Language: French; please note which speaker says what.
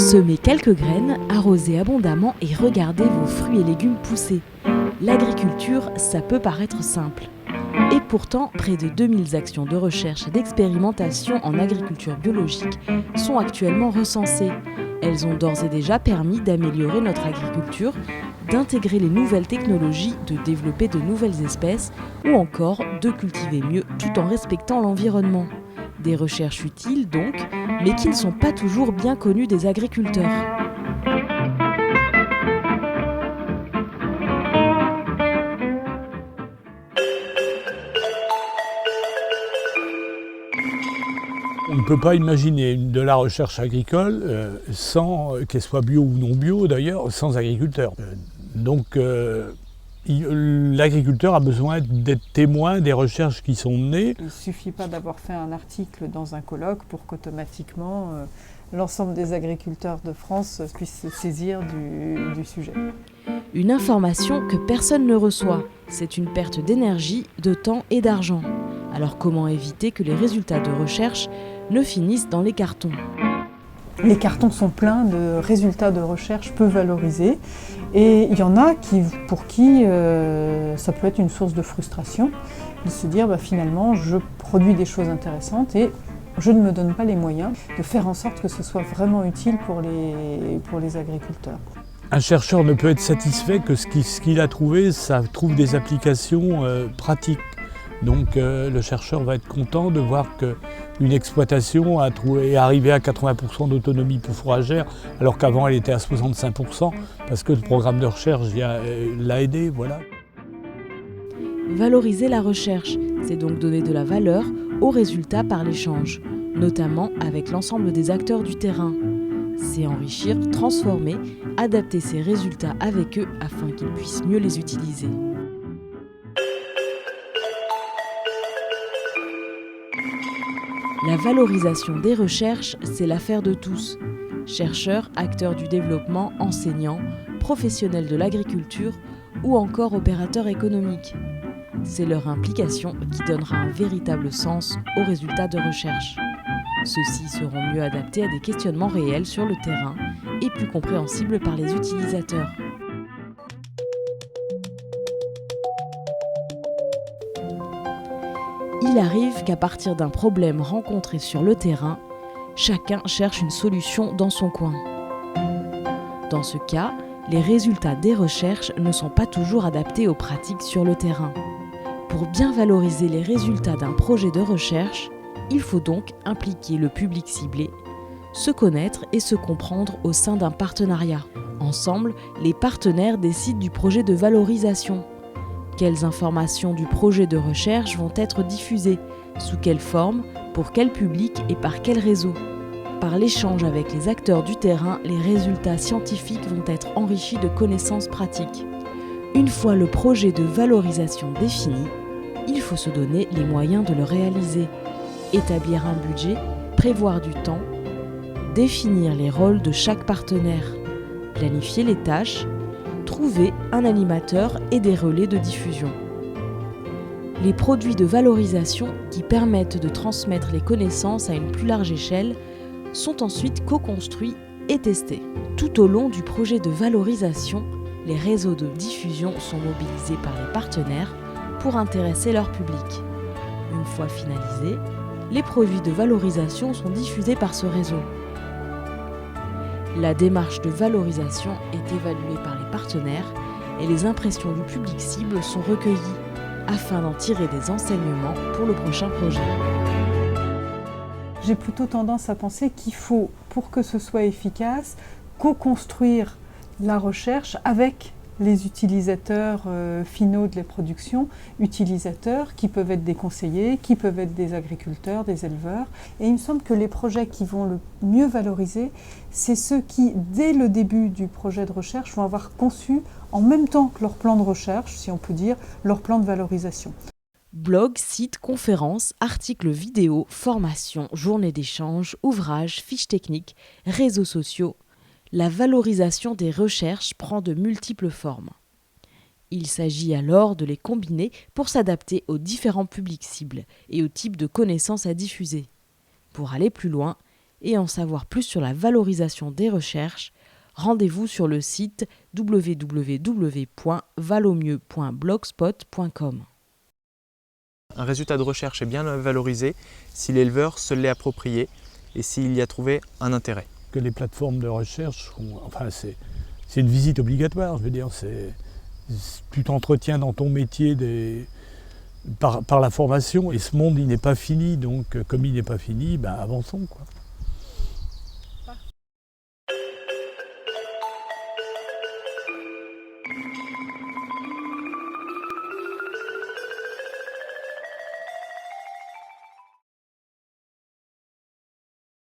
Speaker 1: Semez quelques graines, arrosez abondamment et regardez vos fruits et légumes pousser. L'agriculture, ça peut paraître simple. Et pourtant, près de 2000 actions de recherche et d'expérimentation en agriculture biologique sont actuellement recensées. Elles ont d'ores et déjà permis d'améliorer notre agriculture, d'intégrer les nouvelles technologies, de développer de nouvelles espèces ou encore de cultiver mieux tout en respectant l'environnement. Des recherches utiles donc, mais qui ne sont pas toujours bien connues des agriculteurs.
Speaker 2: On ne peut pas imaginer de la recherche agricole sans, qu'elle soit bio ou non bio d'ailleurs, sans agriculteurs. Donc l'agriculteur a besoin d'être témoin des recherches qui sont menées.
Speaker 3: Il ne suffit pas d'avoir fait un article dans un colloque pour qu'automatiquement l'ensemble des agriculteurs de France puissent se saisir du sujet.
Speaker 1: Une information que personne ne reçoit. C'est une perte d'énergie, de temps et d'argent. Alors comment éviter que les résultats de recherche ne finissent dans les cartons ?
Speaker 3: Les cartons sont pleins de résultats de recherche peu valorisés et il y en a pour qui ça peut être une source de frustration de se dire finalement je produis des choses intéressantes et je ne me donne pas les moyens de faire en sorte que ce soit vraiment utile pour les agriculteurs.
Speaker 2: Un chercheur ne peut être satisfait que ce qu'il a trouvé, ça trouve des applications pratiques. Donc le chercheur va être content de voir qu'une exploitation est arrivée à 80% d'autonomie pour fourragère, alors qu'avant elle était à 65%, parce que le programme de recherche l'a aidé. Voilà.
Speaker 1: Valoriser la recherche, c'est donc donner de la valeur aux résultats par l'échange, notamment avec l'ensemble des acteurs du terrain. C'est enrichir, transformer, adapter ces résultats avec eux afin qu'ils puissent mieux les utiliser. La valorisation des recherches, c'est l'affaire de tous. Chercheurs, acteurs du développement, enseignants, professionnels de l'agriculture ou encore opérateurs économiques. C'est leur implication qui donnera un véritable sens aux résultats de recherche. Ceux-ci seront mieux adaptés à des questionnements réels sur le terrain et plus compréhensibles par les utilisateurs. Il arrive qu'à partir d'un problème rencontré sur le terrain, chacun cherche une solution dans son coin. Dans ce cas, les résultats des recherches ne sont pas toujours adaptés aux pratiques sur le terrain. Pour bien valoriser les résultats d'un projet de recherche, il faut donc impliquer le public ciblé, se connaître et se comprendre au sein d'un partenariat. Ensemble, les partenaires décident du projet de valorisation. Quelles informations du projet de recherche vont être diffusées, sous quelle forme, pour quel public et par quel réseau. Par l'échange avec les acteurs du terrain, les résultats scientifiques vont être enrichis de connaissances pratiques. Une fois le projet de valorisation défini, il faut se donner les moyens de le réaliser, établir un budget, prévoir du temps, définir les rôles de chaque partenaire, planifier les tâches, trouver un animateur et des relais de diffusion. Les produits de valorisation qui permettent de transmettre les connaissances à une plus large échelle sont ensuite co-construits et testés. Tout au long du projet de valorisation, les réseaux de diffusion sont mobilisés par les partenaires pour intéresser leur public. Une fois finalisés, les produits de valorisation sont diffusés par ce réseau. La démarche de valorisation est évaluée par les partenaires et les impressions du public cible sont recueillies afin d'en tirer des enseignements pour le prochain projet.
Speaker 3: J'ai plutôt tendance à penser qu'il faut, pour que ce soit efficace, co-construire la recherche avec les utilisateurs finaux de la production, utilisateurs qui peuvent être des conseillers, qui peuvent être des agriculteurs, des éleveurs. Et il me semble que les projets qui vont le mieux valoriser, c'est ceux qui, dès le début du projet de recherche, vont avoir conçu, en même temps que leur plan de recherche, si on peut dire, leur plan de valorisation.
Speaker 1: Blogs, sites, conférences, articles vidéo, formations, journées d'échange, ouvrages, fiches techniques, réseaux sociaux. La valorisation des recherches prend de multiples formes. Il s'agit alors de les combiner pour s'adapter aux différents publics cibles et au type de connaissances à diffuser. Pour aller plus loin, et en savoir plus sur la valorisation des recherches, rendez-vous sur le site www.valomieux.blogspot.com.
Speaker 4: Un résultat de recherche est bien valorisé si l'éleveur se l'est approprié et s'il y a trouvé un intérêt.
Speaker 2: Que les plateformes de recherche, c'est une visite obligatoire. Je veux dire, tu t'entretiens dans ton métier par la formation et ce monde il n'est pas fini. Donc comme il n'est pas fini, avançons, quoi.